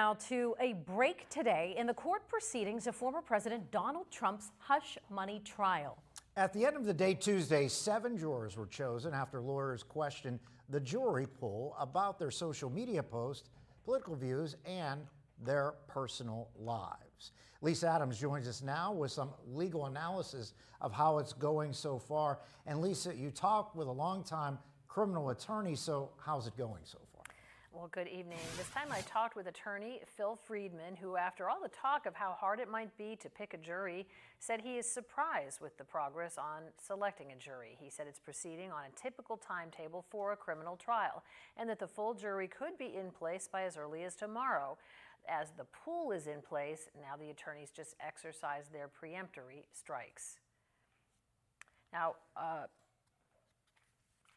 now to a break today in the court proceedings of former President Donald Trump's hush money trial. At the end of the day Tuesday, 7 jurors were chosen after lawyers questioned the jury pool about their social media posts, political views, and their personal lives. Lisa Adams joins us now with some legal analysis of how it's going so far. And Lisa, you talked with a longtime criminal attorney, so how's it going so far? Well, good evening. This time I talked with attorney Phil Friedman, who, after all the talk of how hard it might be to pick a jury, said he is surprised with the progress on selecting a jury. He said it's proceeding on a typical timetable for a criminal trial, and that the full jury could be in place by as early as tomorrow. As the pool is in place, now the attorneys just exercise their preemptory strikes. Now,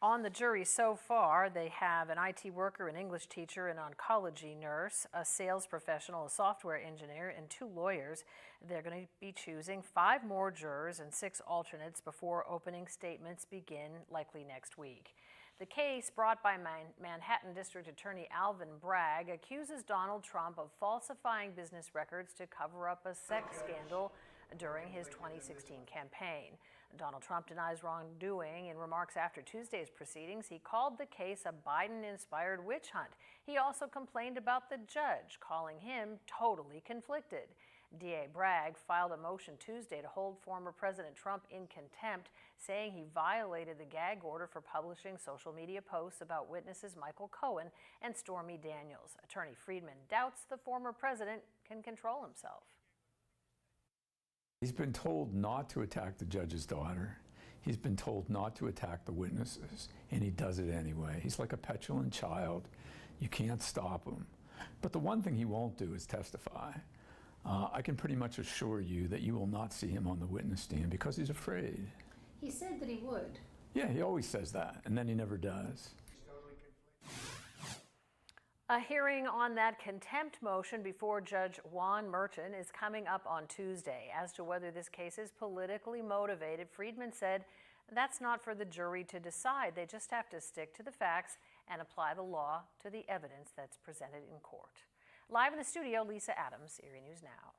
on the jury so far, they have an IT worker, an English teacher, an oncology nurse, a sales professional, a software engineer, and 2 lawyers. They're going to be choosing 5 more jurors and 6 alternates before opening statements begin, likely next week. The case, brought by Manhattan District Attorney Alvin Bragg, accuses Donald Trump of falsifying business records to cover up a sex scandal during his 2016 campaign. Donald Trump denies wrongdoing. In remarks after Tuesday's proceedings, he called the case a Biden-inspired witch hunt. He also complained about the judge, calling him totally conflicted. DA Bragg filed a motion Tuesday to hold former President Trump in contempt, saying he violated the gag order for publishing social media posts about witnesses Michael Cohen and Stormy Daniels. Attorney Friedman doubts the former president can control himself. He's been told not to attack the judge's daughter. He's been told not to attack the witnesses, and he does it anyway. He's like a petulant child. You can't stop him. But the one thing he won't do is testify. I can pretty much assure you that you will not see him on the witness stand because he's afraid. He said that he would. Yeah, he always says that, and then he never does. A hearing on that contempt motion before Judge Juan Merton is coming up on Tuesday. As to whether this case is politically motivated, Friedman said that's not for the jury to decide. They just have to stick to the facts and apply the law to the evidence that's presented in court. Live in the studio, Lisa Adams, Erie News Now.